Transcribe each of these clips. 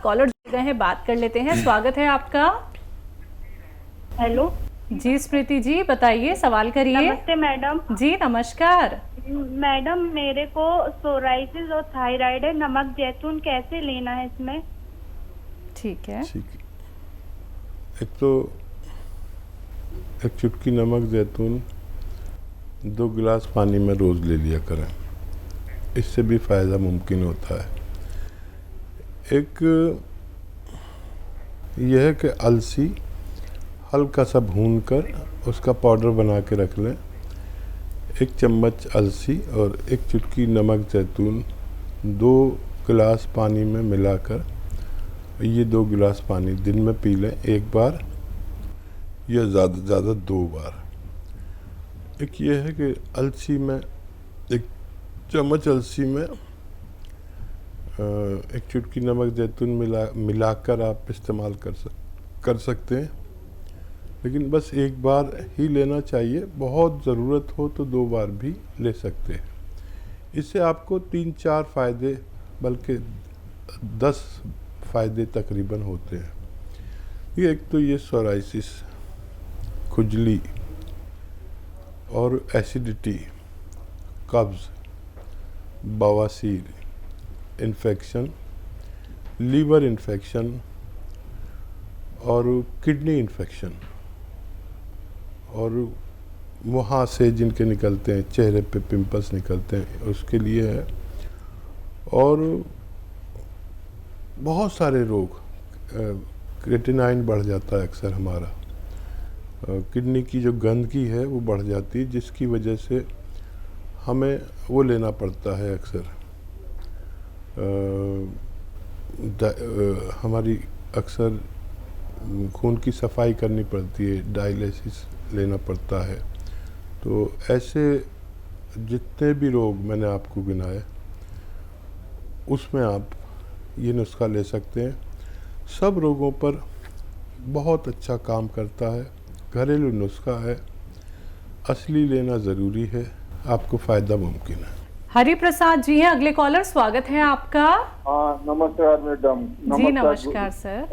Collar जुड़ गए हैं, बात कर लेते हैं। स्वागत है आपका। हेलो जी स्मृति जी, बताइए, सवाल करिए। नमस्ते मैडम। जी नमस्कार। मैडम मेरे को सोराइसिस और थायराइड है, नमक जैतून कैसे लेना है इसमें? ठीक है। एक तो एक चुटकी नमक जैतून 2 गिलास पानी में रोज़ ले लिया करें, इससे भी फ़ायदा मुमकिन होता है। एक यह है कि अलसी हल्का सा भूनकर उसका पाउडर बना के रख लें। 1 चम्मच अलसी और 1 चुटकी नमक जैतून 2 गिलास पानी में मिलाकर, ये 2 गिलास पानी दिन में पी लें, एक बार या ज़्यादा से ज़्यादा 2 बार। एक ये है कि अलसी में 1 चम्मच अलसी में 1 चुटकी नमक जैतून मिलाकर आप इस्तेमाल कर सकते हैं, लेकिन बस एक बार ही लेना चाहिए। बहुत ज़रूरत हो तो 2 बार भी ले सकते हैं। इससे आपको 3-4 फ़ायदे, बल्कि 10 फ़ायदे तकरीबन होते हैं। ये एक तो ये सोराइसिस, खुजली और एसिडिटी, कब्ज़, बवासीर, इन्फेक्शन, लीवर इन्फेक्शन और किडनी इन्फेक्शन, और वहाँ से जिनके निकलते हैं, चेहरे पे पिंपल्स निकलते हैं, उसके लिए है। और बहुत सारे रोग, क्रिएटिनाइन बढ़ जाता है अक्सर हमारा, किडनी की जो गंदगी है वो बढ़ जाती है, जिसकी वजह से हमें वो लेना पड़ता है अक्सर। हमारी अक्सर खून की सफाई करनी पड़ती है, डायलिसिस लेना पड़ता है। तो ऐसे जितने भी रोग मैंने आपको गिनाए, उसमें आप ये नुस्खा ले सकते हैं। सब रोगों पर बहुत अच्छा काम करता है, घरेलू नुस्खा है, असली लेना ज़रूरी है, आपको फ़ायदा मुमकिन है। हरि प्रसाद जी हैं अगले कॉलर, स्वागत है आपका। हाँ नमस्कार मैडम। जी नमस्कार सर।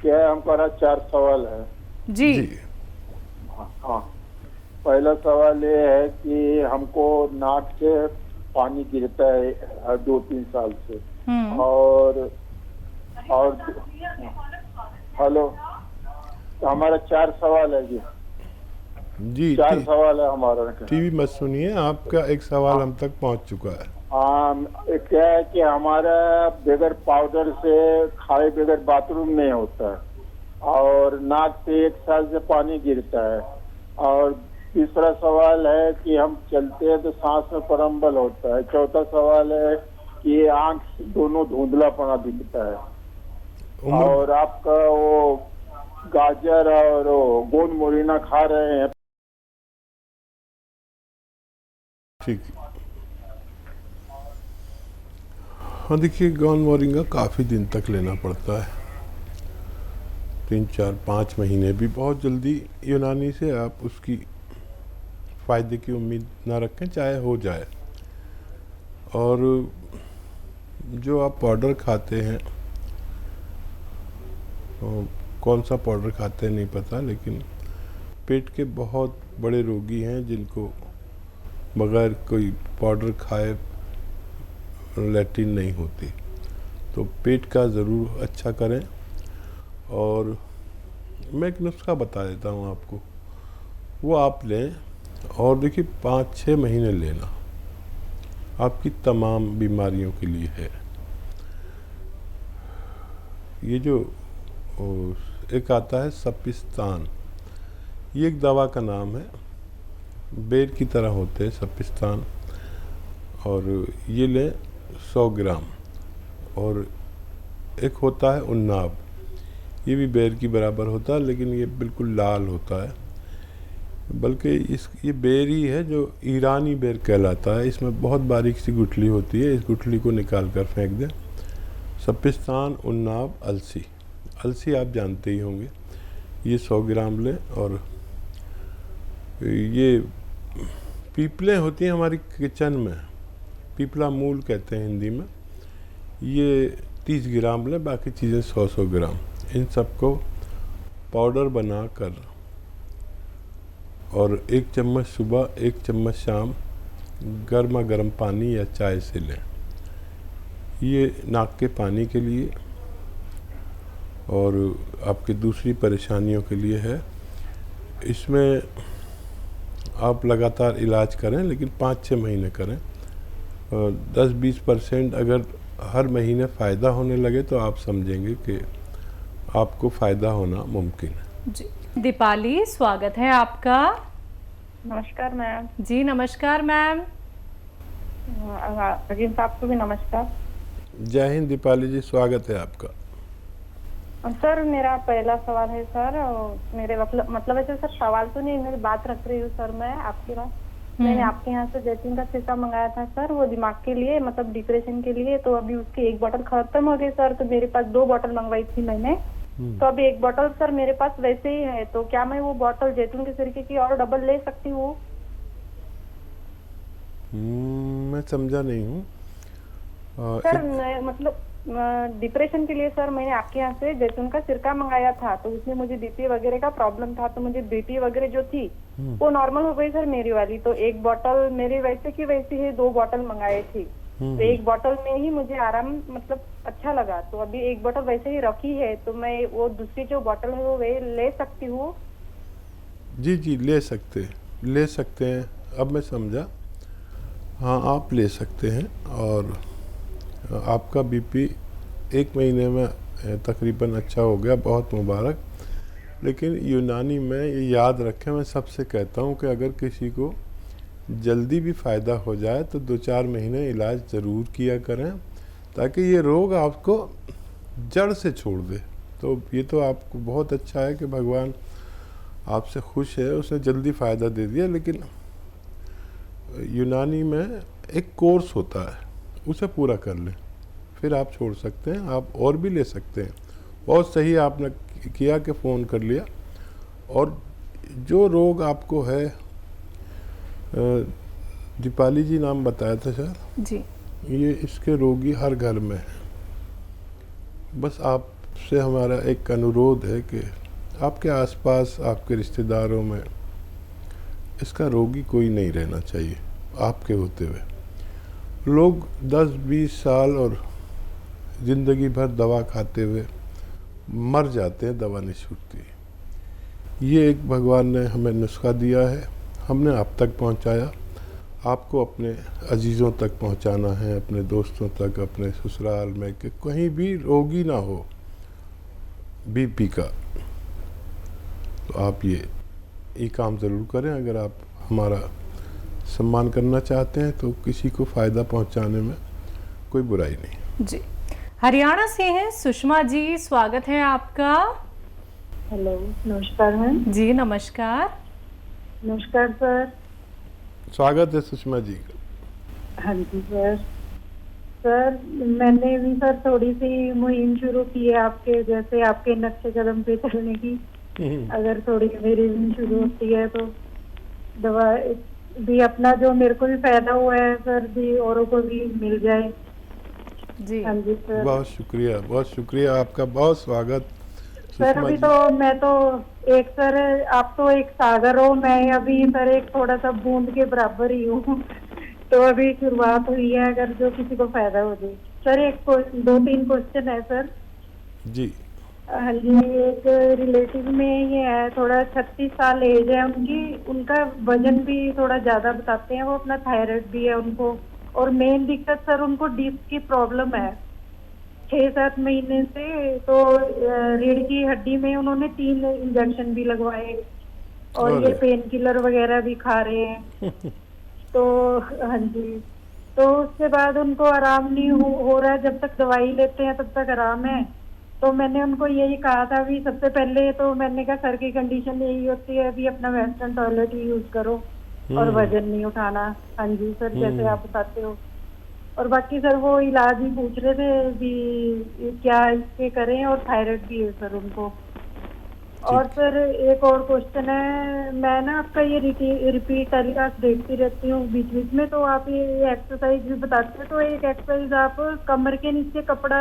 क्या है, हमारा 4 सवाल है। जी। हाँ, पहला सवाल ये है कि हमको नाक से पानी गिरता है 2-3 साल से। और हेलो, तो हमारा 4 सवाल है जी। 4 सवाल है हमारा। टीवी मत सुनिए, आपका एक सवाल हम तक पहुंच चुका है। क्या है कि हमारा बगैर पाउडर से खाए बगैर बाथरूम नहीं होता है, और नाक से 1 साल से पानी गिरता है। और तीसरा सवाल है कि हम चलते हैं तो सांस में प्रम्बल होता है। चौथा सवाल है कि आंख दोनों धुंधलापना दिखता है। और आपका वो गाजर और गोंद मोरिना खा रहे हैं। ठीक। हाँ देखिए, गोंद मोरिंगा काफ़ी दिन तक लेना पड़ता है, 3-4-5 महीने भी। बहुत जल्दी यूनानी से आप उसकी फ़ायदे की उम्मीद ना रखें, चाहे हो जाए। और जो आप पाउडर खाते हैं, कौन सा पाउडर खाते हैं नहीं पता, लेकिन पेट के बहुत बड़े रोगी हैं जिनको बगैर कोई पाउडर खाए लैट्रिन नहीं होती। तो पेट का ज़रूर अच्छा करें। और मैं एक नुस्खा बता देता हूँ आपको, वो आप लें और देखिए 5-6 महीने लेना, आपकी तमाम बीमारियों के लिए है। ये जो एक आता है सपिस्तान, ये एक दवा का नाम है, बेर की तरह होते हैं सपिस्तान, और ये लें 100 ग्राम। और एक होता है उन्नाब, ये भी बेर की बराबर होता है, लेकिन ये बिल्कुल लाल होता है, बल्कि ये बेर ही है जो ईरानी बेर कहलाता है। इसमें बहुत बारीक सी गुठली होती है, इस गुठली को निकाल कर फेंक दें। सपिस्तान, उन्नाब, अलसी। अलसी आप जानते ही होंगे, ये 100 ग्राम लें। और ये पीपलें होती हैं हमारी किचन में, पीपला मूल कहते हैं हिंदी में, ये 30 ग्राम लें, बाकी चीज़ें 100-100 ग्राम। इन सबको पाउडर बनाकर और 1 चम्मच सुबह 1 चम्मच शाम गर्मा गर्म पानी या चाय से लें। ये नाक के पानी के लिए और आपकी दूसरी परेशानियों के लिए है। इसमें आप लगातार इलाज करें, लेकिन 5-6 महीने करें। 10-20% अगर हर महीने फ़ायदा होने लगे तो आप समझेंगे कि आपको फ़ायदा होना मुमकिन है। जी दीपाली, स्वागत है आपका। नमस्कार मैम। जी नमस्कार मैम। अजीम साहब को भी नमस्कार। जय हिंद दीपाली जी, स्वागत है आपका। सर मेरा पहला सवाल है सर, मेरे मतलब ऐसे सर सवाल तो नहीं, मेरी बात रख रही हूँ सर मैं आपके पास। मैंने आपके यहाँ से जैतून का सिरका मंगाया था सर, वो दिमाग के लिए मतलब डिप्रेशन के लिए। तो अभी उसकी 1 बोतल खत्म हो गई सर, तो मेरे पास 2 बोतल मंगवाई थी मैंने। तो अभी 1 बोतल सर मेरे पास वैसे ही है, तो क्या मैं वो बोतल जैतून के सिरके की और डबल ले सकती हूँ? मैं समझा नहीं हूँ। सर मतलब डिप्रेशन के लिए सर मैंने आपके यहाँ से जैतून का सिरका मंगाया था, तो उसमें मुझे बीपी वगैरह का प्रॉब्लम था, तो मुझे बीपी वगैरह जो थी वो नॉर्मल हो गई सर मेरी वाली। तो 1 बोतल मेरी वैसे की वैसी है, 2 बोतल मंगाए थी, तो 1 बोतल में ही मुझे आराम मतलब अच्छा लगा। तो अभी 1 बोतल वैसे ही रखी है, तो मैं वो दूसरी जो बोतल है वो वे ले सकती हूँ? जी जी, ले सकते हैं। अब मैं समझा। हाँ, आप ले सकते हैं। और आपका बीपी 1 महीने में तकरीबन अच्छा हो गया, बहुत मुबारक। लेकिन यूनानी में ये याद रखें, मैं सबसे कहता हूँ कि अगर किसी को जल्दी भी फ़ायदा हो जाए तो 2-4 महीने इलाज ज़रूर किया करें, ताकि ये रोग आपको जड़ से छोड़ दे। तो ये तो आपको बहुत अच्छा है कि भगवान आपसे खुश है, उसने जल्दी फ़ायदा दे दिया। लेकिन यूनानी में एक कोर्स होता है, उसे पूरा कर लें, फिर आप छोड़ सकते हैं। आप और भी ले सकते हैं। बहुत सही आपने किया कि फ़ोन कर लिया। और जो रोग आपको है, दीपाली जी नाम बताया था सर जी, ये इसके रोगी हर घर में हैं। बस आपसे हमारा एक अनुरोध है कि आपके आसपास, आपके रिश्तेदारों में इसका रोगी कोई नहीं रहना चाहिए। आपके होते हुए लोग 10-20 साल और ज़िंदगी भर दवा खाते हुए मर जाते हैं, दवा नहीं छूटती। ये एक भगवान ने हमें नुस्खा दिया है, हमने आप तक पहुंचाया। आपको अपने अजीज़ों तक पहुंचाना है, अपने दोस्तों तक, अपने ससुराल में, कि कहीं भी रोगी ना हो बीपी का। तो आप ये काम ज़रूर करें। अगर आप हमारा सम्मान करना चाहते हैं तो किसी को फ़ायदा पहुंचाने में कोई बुराई नहीं। जी हरियाणा से हैं सुषमा जी, स्वागत है आपका। हेलो, नमस्कार मैम। जी नमस्कार। नमस्कार सर। स्वागत है सुषमा जी। हाँ जी सर। सर मैंने भी सर थोड़ी सी मुहिम शुरू की है आपके जैसे, आपके नक्शे कदम पे चलने की। अगर थोड़ी मेरी भी शुरू होती है तो दवा भी अपना जो मेरे को भी फायदा हुआ है सर, भी औरों को भी मिल जाए। जी हाँ जी सर। बहुत शुक्रिया आपका, बहुत स्वागत सर। अभी तो मैं तो एक सर, आप तो एक सागर हो, मैं अभी सर एक थोड़ा सा बूंद के बराबर ही हूँ। तो अभी शुरुआत हुई है, अगर जो किसी को फायदा हो जाए। सर एक 2-3 क्वेश्चन है सर। जी। हाँ जी, एक रिलेटिव में ये है, थोड़ा 36 साल एज है उनकी, उनका वजन भी थोड़ा ज्यादा बताते हैं वो, अपना थायराइड भी है उनको, और मेन दिक्कत सर उनको डिस्क की प्रॉब्लम है 6-7 महीने से। तो रीढ़ की हड्डी में उन्होंने 3 इंजेक्शन भी लगवाए, और ये पेन किलर वगैरह भी खा रहे हैं। तो हाँ जी, तो उसके बाद उनको आराम नहीं हो रहा है। जब तक दवाई लेते हैं तब तक आराम है। तो मैंने उनको यही कहा था भी, सबसे पहले तो मैंने कहा सर की कंडीशन यही होती है अभी अपना वेस्टर्न टॉयलेट ही यूज करो और वजन नहीं उठाना। हाँ जी सर, जैसे आप बताते हो। और बाकी सर वो इलाज ही पूछ रहे थे भी क्या इसके करें, और थायराइड भी है सर उनको। और सर एक और क्वेश्चन है, मैं ना आपका ये रिपीट टेलीकास्ट देखती रहती हूँ बीच बीच में, तो आप ये एक्सरसाइज भी बताते हैं। तो एक एक्सरसाइज आप कमर के नीचे कपड़ा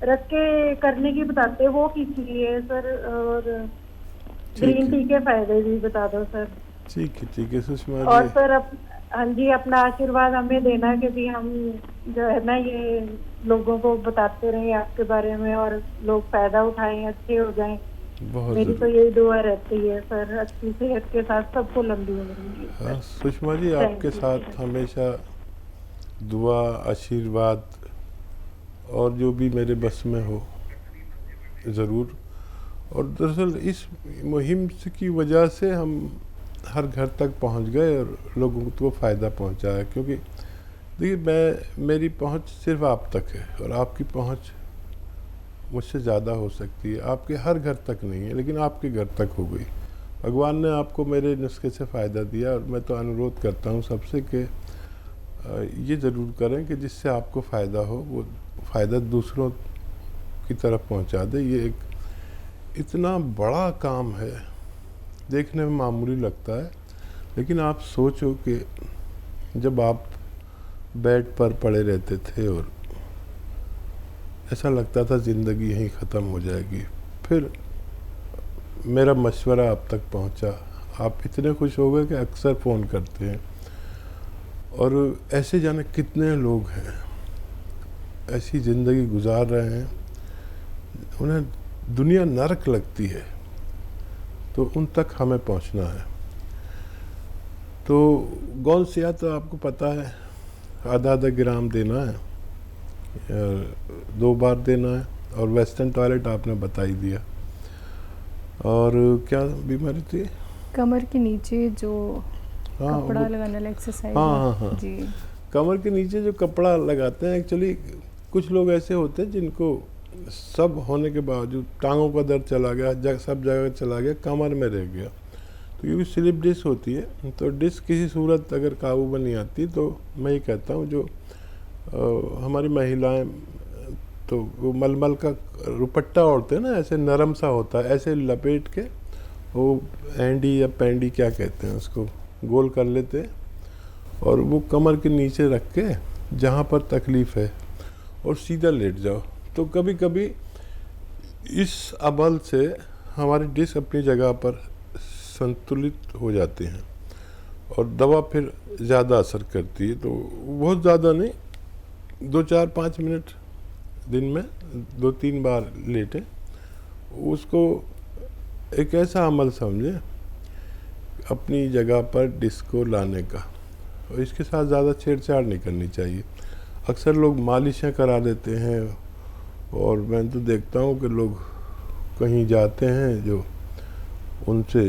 रख के करने की बताते हैं, वो कीजिए सर। और ग्रीन टी के फायदे भी बता दो सर। ठीक है सुषमा और जी। सर हाँ जी, अपना आशीर्वाद हमें देना कि भी हम जो है ना ये लोगों को बताते रहें आपके बारे में और लोग फायदा उठाएं, अच्छे हो जाएं। बहुत मेरी तो ज़रूर। यही दुआ रहती है सर, अच्छी सेहत के साथ सबको लंबी उम्र मिले हाँ सर। सुषमा जी, आपके थैंक यू साथ सर। हमेशा दुआ, आशीर्वाद और जो भी मेरे बस में हो ज़रूर। और दरअसल इस मुहिम की वजह से हम हर घर तक पहुंच गए और लोगों को फ़ायदा पहुंचाया। क्योंकि देखिए, मेरी पहुंच सिर्फ आप तक है और आपकी पहुंच मुझसे ज़्यादा हो सकती है। आपके हर घर तक नहीं है, लेकिन आपके घर तक हो गई। भगवान ने आपको मेरे नुस्खे से फ़ायदा दिया और मैं तो अनुरोध करता हूँ सबसे कि ये ज़रूर करें कि जिससे आपको फ़ायदा हो वो फ़ायदा दूसरों की तरफ पहुँचा दे। ये एक इतना बड़ा काम है, देखने में मामूली लगता है, लेकिन आप सोचो कि जब आप बेड पर पड़े रहते थे और ऐसा लगता था ज़िंदगी यहीं ख़त्म हो जाएगी, फिर मेरा मशवरा आप तक पहुंचा, आप इतने खुश हो गए कि अक्सर फ़ोन करते हैं। और ऐसे जाने कितने लोग हैं ऐसी ज़िंदगी गुजार रहे हैं, उन्हें दुनिया नरक लगती है, तो उन तक हमें पहुंचना है। तो गौल सिया तो आपको पता है, आधा ग्राम देना है, 2 बार देना है। और वेस्टर्न टॉयलेट आपने बता ही दिया। और क्या बीमारी थी? कमर के नीचे जो हाँ, कपड़ा लगाने वाला एक्सरसाइज हाँ जी। कमर के नीचे जो कपड़ा लगाते हैं, एक्चुअली कुछ लोग ऐसे होते हैं जिनको सब होने के बावजूद टांगों का दर्द चला गया, सब जगह चला गया, कमर में रह गया। तो ये भी स्लिप डिस्क होती है। तो डिस्क किसी सूरत अगर काबू में नहीं आती, तो मैं ये कहता हूँ जो हमारी महिलाएं तो वो मलमल का रुपट्टा ओढ़ते हैं ना, ऐसे नरम सा होता है, ऐसे लपेट के वो एंडी या पैंडी क्या कहते हैं उसको, गोल कर लेते हैं और वो कमर के नीचे रख के जहाँ पर तकलीफ़ है और सीधा लेट जाओ। तो कभी कभी इस अमल से हमारी डिस्क अपनी जगह पर संतुलित हो जाते हैं और दवा फिर ज़्यादा असर करती है। तो बहुत ज़्यादा नहीं, 2-4-5 मिनट दिन में 2-3 बार लेटें। उसको एक ऐसा अमल समझें अपनी जगह पर डिस्क को लाने का, और इसके साथ ज़्यादा छेड़छाड़ नहीं करनी चाहिए। अक्सर लोग मालिशें करा देते हैं और मैं तो देखता हूँ कि लोग कहीं जाते हैं जो उनसे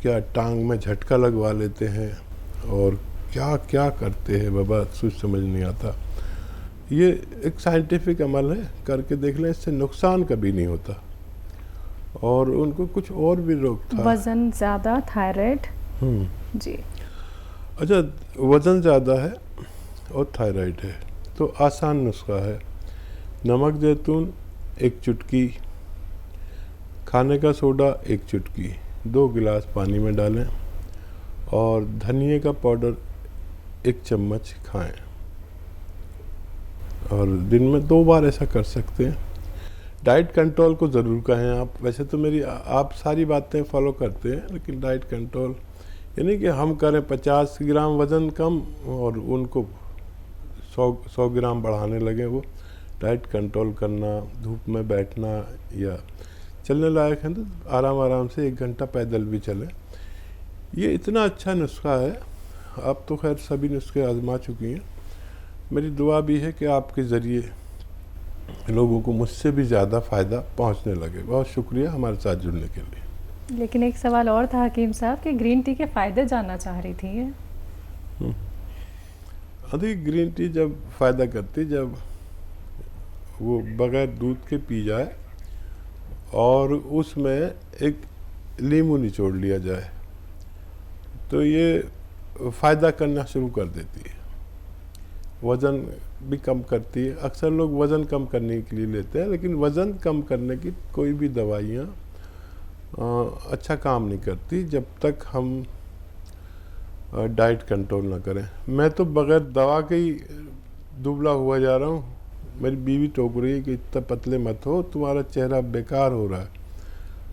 क्या टांग में झटका लगवा लेते हैं और क्या क्या करते हैं बाबा, कुछ समझ नहीं आता। ये एक साइंटिफिक अमल है, करके देख लें, इससे नुकसान कभी नहीं होता। और उनको कुछ और भी रोग था, वजन ज़्यादा, थायराइड जी। अच्छा, वज़न ज़्यादा है और थायराइड है, तो आसान नुस्खा है। नमक जैतून 1 चुटकी, खाने का सोडा 1 चुटकी, 2 गिलास पानी में डालें और धनिए का पाउडर 1 चम्मच खाएं। और दिन में 2 बार ऐसा कर सकते हैं। डाइट कंट्रोल को ज़रूर कहें आप। वैसे तो मेरी आप सारी बातें फॉलो करते हैं, लेकिन डाइट कंट्रोल यानी कि हम करें 50 ग्राम वज़न कम और उनको 100 ग्राम बढ़ाने लगे। वो डाइट कंट्रोल करना, धूप में बैठना, या चलने लायक है तो आराम आराम से 1 घंटा पैदल भी चलें। ये इतना अच्छा नुस्खा है। आप तो खैर सभी नुस्खे आजमा चुकी हैं। मेरी दुआ भी है कि आपके ज़रिए लोगों को मुझसे भी ज़्यादा फ़ायदा पहुंचने लगे। बहुत शुक्रिया हमारे साथ जुड़ने के लिए। लेकिन एक सवाल और था हकीम साहब कि ग्रीन टी के फ़ायदे जानना चाह रही थी ये। अधिक ग्रीन टी जब फ़ायदा करती, जब वो बग़ैर दूध के पी जाए और उसमें एक नींबू निचोड़ लिया जाए, तो ये फ़ायदा करना शुरू कर देती है। वज़न भी कम करती है। अक्सर लोग वज़न कम करने के लिए लेते हैं, लेकिन वज़न कम करने की कोई भी दवाइयाँ अच्छा काम नहीं करती जब तक हम डाइट कंट्रोल ना करें। मैं तो बग़ैर दवा के ही दुबला हुआ जा रहा हूँ। मेरी बीवी टोक रही है कि इतना पतले मत हो, तुम्हारा चेहरा बेकार हो रहा है।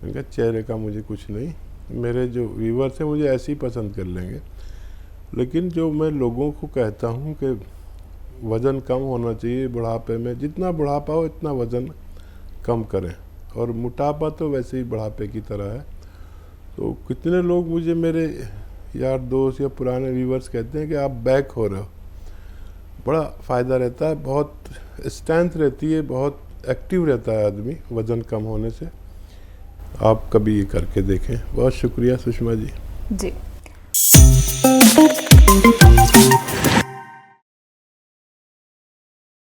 मैंने कहा चेहरे का मुझे कुछ नहीं, मेरे जो व्यूवर्स हैं मुझे ऐसे ही पसंद कर लेंगे। लेकिन जो मैं लोगों को कहता हूँ कि वज़न कम होना चाहिए बुढ़ापे में, जितना बुढ़ापा हो इतना वज़न कम करें, और मोटापा तो वैसे ही बुढ़ापे की तरह है। तो कितने लोग मुझे, मेरे यार दोस्त या पुराने व्यूवर्स कहते हैं कि आप बैक हो रहे हो। बड़ा फ़ायदा रहता है, बहुत स्ट्रेंथ रहती है, बहुत एक्टिव रहता है आदमी वज़न कम होने से। आप कभी ये करके देखें। बहुत शुक्रिया सुषमा जी। जी।